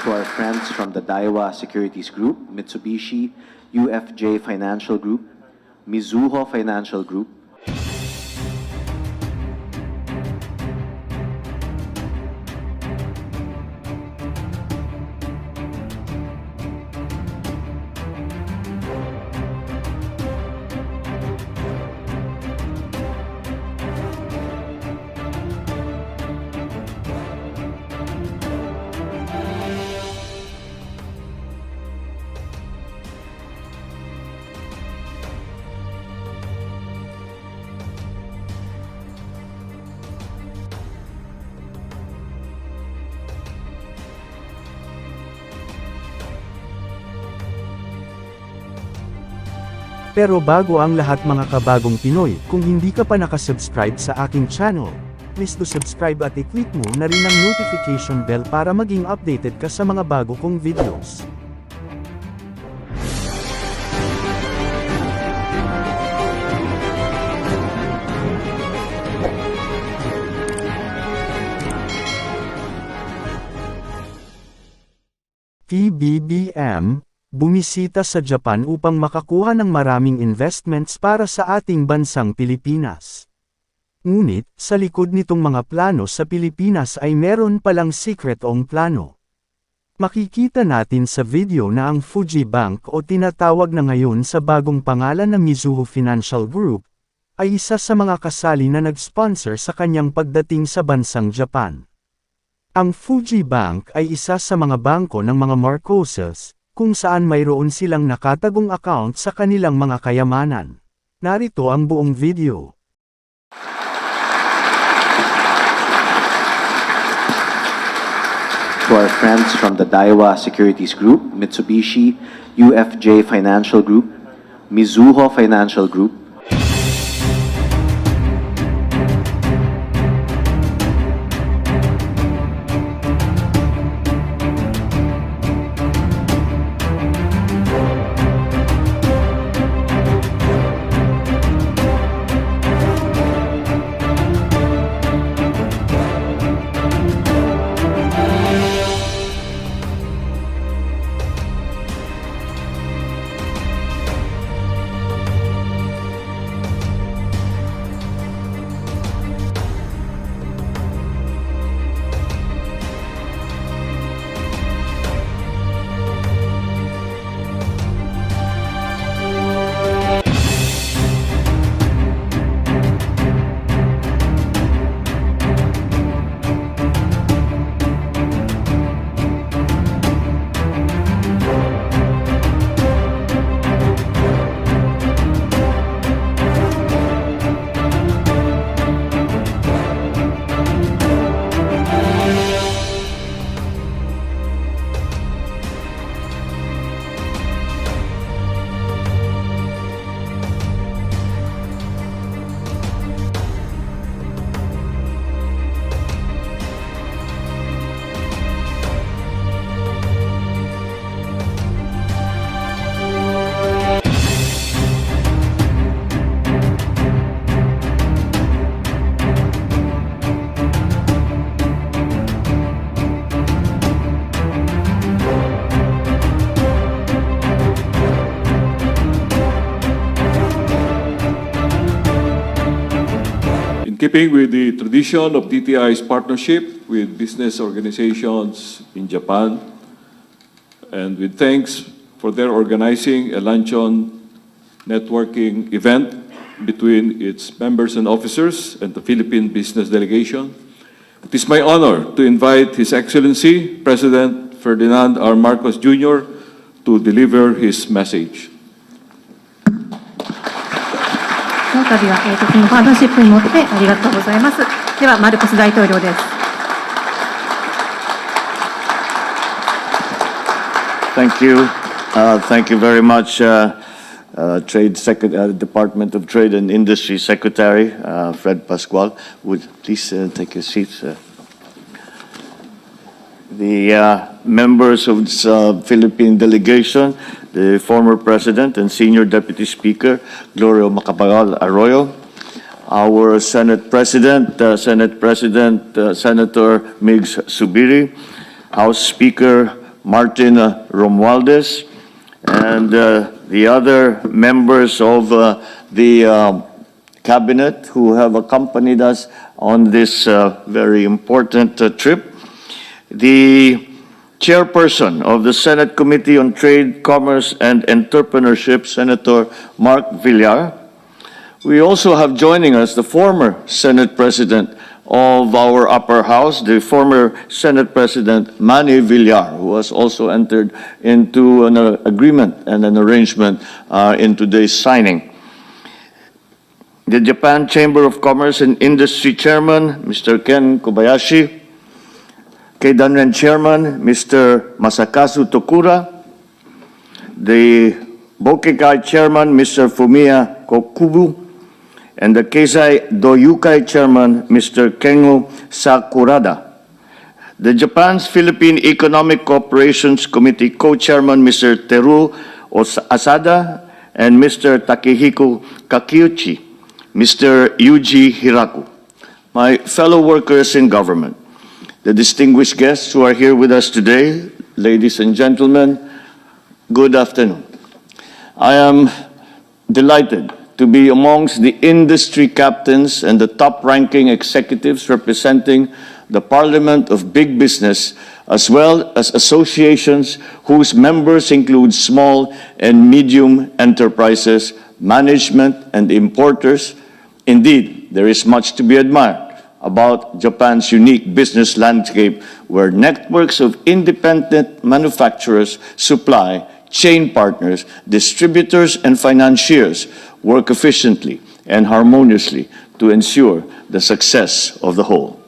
To our friends from the Daiwa Securities Group, Mitsubishi UFJ Financial Group, Mizuho Financial Group, Pero bago ang lahat mga kabagong Pinoy, kung hindi ka pa nakasubscribe sa aking channel, please do subscribe at i-click mo na rin ang notification bell para maging updated ka sa mga bago kong videos. Pbbm, bumisita sa Japan upang makakuha ng maraming investments para sa ating bansang Pilipinas. Ngunit, sa likod nitong mga plano sa Pilipinas ay meron palang secretong plano. Makikita natin sa video na ang Fuji Bank o tinatawag na ngayon sa bagong pangalan na Mizuho Financial Group, ay isa sa mga kasali na nag-sponsor sa kanyang pagdating sa bansang Japan. Ang Fuji Bank ay isa sa mga bangko ng mga MARC0SES, kung saan mayroon silang nakatagong account sa kanilang mga kayamanan. Narito ang buong video. to our friends from the Daiwa Securities Group, Mitsubishi UFJ Financial Group, Mizuho Financial Group, keeping with the tradition of DTI's partnership with business organizations in Japan, and with thanks for their organizing a luncheon networking event between its members and officers and the Philippine business delegation, it is my honor to invite His Excellency President Ferdinand R. Marcos Jr. to deliver his message. この度は、このパートナーシップにもってありがとうございます。では、マルコス大統領です。Thank you. Thank you very much, Department of Trade and Industry Secretary Fred Pascual. Would please take your seats. The members of this Philippine delegation, the former President and Senior Deputy Speaker, Gloria Macapagal Arroyo, our Senate President, Senator Migs Subiri, House Speaker Martin Romualdez, and the other members of the Cabinet who have accompanied us on this very important trip. The Chairperson of the Senate Committee on Trade, Commerce, and Entrepreneurship, Senator Mark Villar. We also have joining us the former Senate President of our upper house, the former Senate President Manny Villar, who has also entered into an agreement and an arrangement in today's signing. The Japan Chamber of Commerce and Industry Chairman, Mr. Ken Kobayashi, KUKUN1N Chairman, Mr. Masakazu Tokura, the Bokekai Chairman, Mr. Fumiya Kokubu, and the Keizai Doyukai Chairman, Mr. Kengo Sakurada. The Japan's-Philippine Economic Cooperations Committee Co-Chairman, Mr. Teru Asada, and Mr. Takehiko Kakiuchi, Mr. Yuji Hiraku. My fellow workers in government, the distinguished guests who are here with us today, ladies and gentlemen, good afternoon. I am delighted to be amongst the industry captains and the top-ranking executives representing the Parliament of Big Business, as well as associations whose members include small and medium enterprises, management, and importers. Indeed, there is much to be admired about Japan's unique business landscape, where networks of independent manufacturers, supply, chain partners, distributors, and financiers work efficiently and harmoniously to ensure the success of the whole.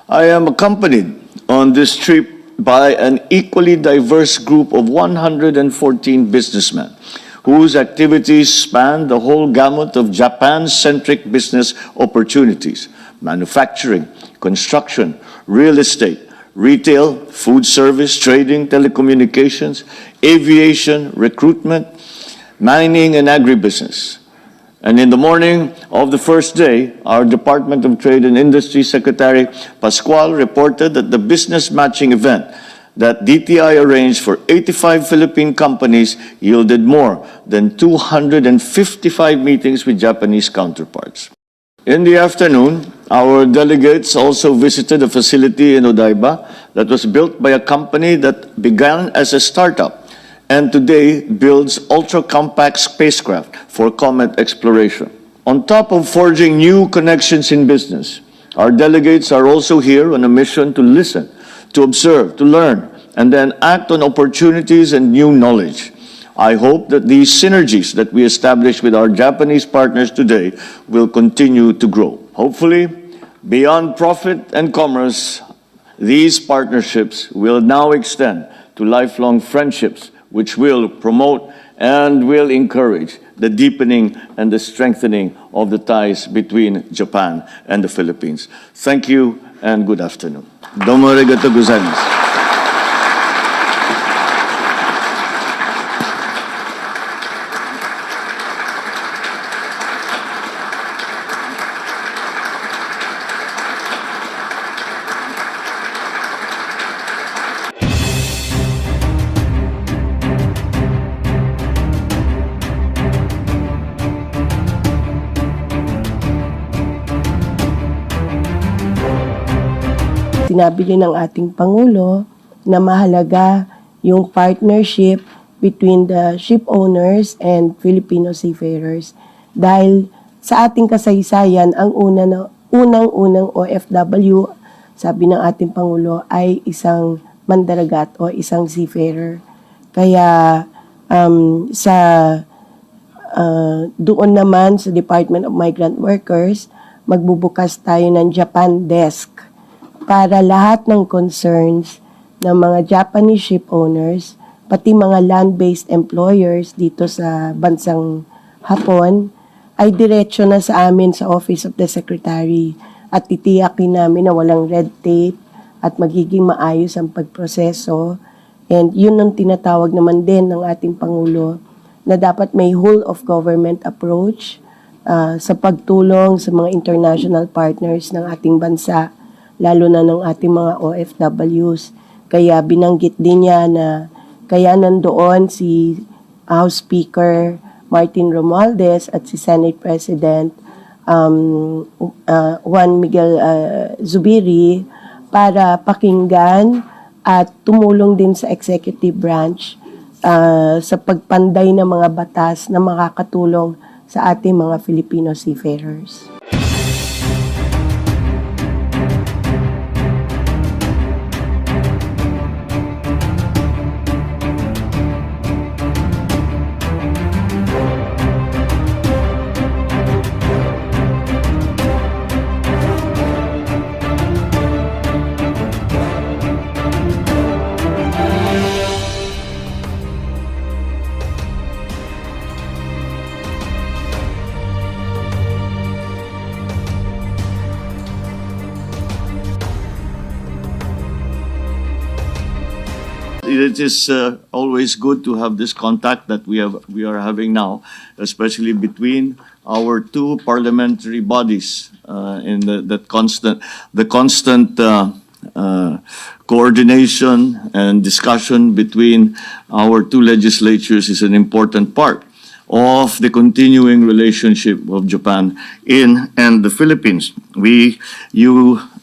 I am accompanied on this trip by an equally diverse group of 114 businessmen whose activities span the whole gamut of Japan-centric business opportunities: manufacturing, construction, real estate, retail, food service, trading, telecommunications, aviation, recruitment, mining, and agribusiness. And in the morning of the first day, our Department of Trade and Industry Secretary Pascual reported that the business matching event that DTI arranged for 85 Philippine companies yielded more than 255 meetings with Japanese counterparts. In the afternoon, our delegates also visited a facility in Odaiba that was built by a company that began as a startup and today builds ultra-compact spacecraft for comet exploration. On top of forging new connections in business, our delegates are also here on a mission to listen, to observe, to learn, and then act on opportunities and new knowledge. I hope that these synergies that we establish with our Japanese partners today will continue to grow. Hopefully, beyond profit and commerce, these partnerships will now extend to lifelong friendships, which will promote and will encourage the deepening and the strengthening of the ties between Japan and the Philippines. Thank you and good afternoon. Domo arigatou gozaimasu. Sinabi rin ng ating Pangulo na mahalaga yung partnership between the ship owners and Filipino seafarers. Dahil sa ating kasaysayan, ang unang-unang OFW, sabi ng ating Pangulo, ay isang mandaragat o isang seafarer. Kaya doon naman sa Department of Migrant Workers, magbubukas tayo ng Japan Desk para lahat ng concerns ng mga Japanese ship owners, pati mga land-based employers dito sa bansang Hapon, ay diretso na sa amin sa Office of the Secretary at titiyakin namin na walang red tape at magiging maayos ang pagproseso. And yun ang tinatawag naman din ng ating Pangulo na dapat may whole of government approach sa pagtulong sa mga international partners ng ating bansa, lalo na ng ating mga OFWs. Kaya binanggit din niya na kaya nandoon si House Speaker Martin Romualdez at si Senate President Juan Miguel Zubiri para pakinggan at tumulong din sa executive branch sa pagpanday ng mga batas na makakatulong sa ating mga Filipino seafarers. It is always good to have this contact that we are having now, especially between our two parliamentary bodies, in the constant coordination and discussion between our two legislatures is an important part of the continuing relationship of Japan and the Philippines.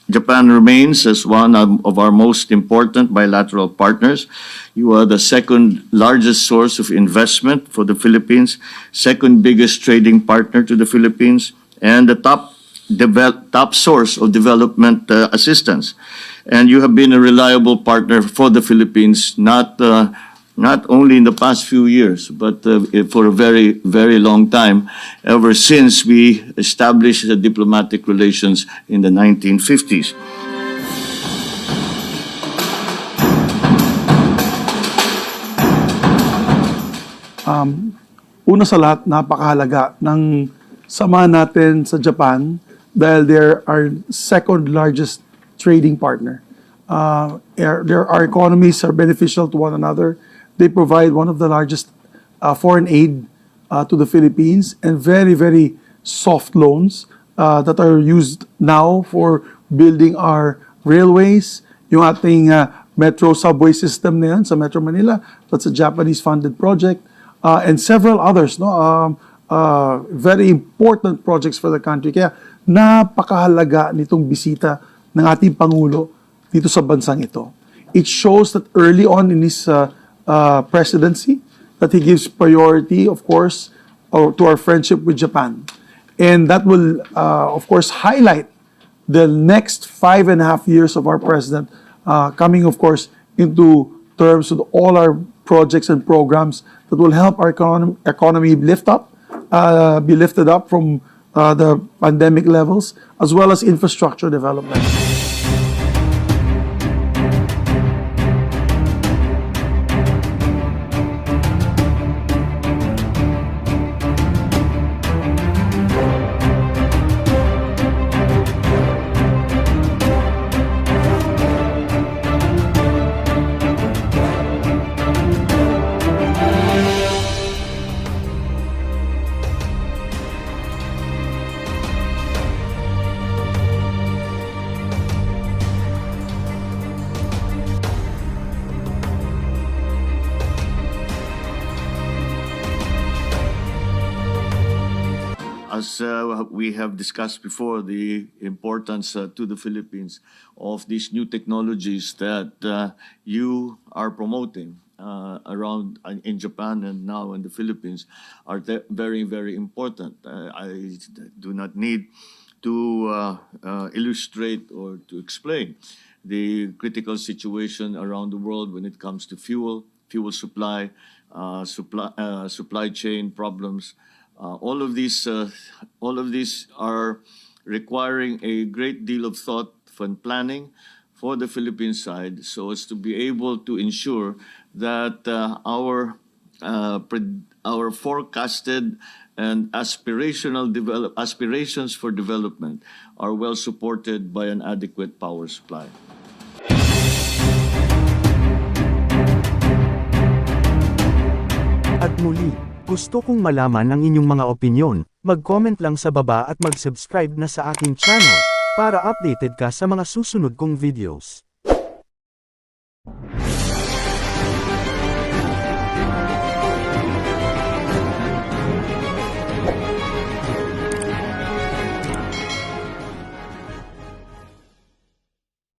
Japan remains as one of our most important bilateral partners. You are the second largest source of investment for the Philippines, second biggest trading partner to the Philippines, and the top source of development assistance. And you have been a reliable partner for the Philippines, not only in the past few years, but for a very, very long time, ever since we established the diplomatic relations in the 1950s. Una sa lahat, napakahalaga ng sama natin sa Japan dahil they're our second largest trading partner. Our economies are beneficial to one another. They provide one of the largest foreign aid to the Philippines and very, very soft loans that are used now for building our railways. Yung ating metro subway system na yan sa Metro Manila, that's a Japanese-funded project. And several others, very important projects for the country. Kaya napakahalaga nitong bisita ng ating Pangulo dito sa bansang ito. It shows that early on in his presidency that he gives priority, of course, to our friendship with Japan. And that will, of course, highlight the next 5.5 years of our president coming, of course, into terms of all our projects and programs that will help our economy be lifted up from the pandemic levels, as well as infrastructure development. As we have discussed before, the importance to the Philippines of these new technologies that you are promoting around in Japan and now in the Philippines are very, very important. I do not need to illustrate or to explain the critical situation around the world when it comes to fuel supply, supply chain problems. All of these are requiring a great deal of thought and planning for the Philippine side, so as to be able to ensure that our forecasted and aspirations for development are well supported by an adequate power supply. At muli, gusto kong malaman ang inyong mga opinyon, mag-comment lang sa baba at mag-subscribe na sa aking channel, para updated ka sa mga susunod kong videos.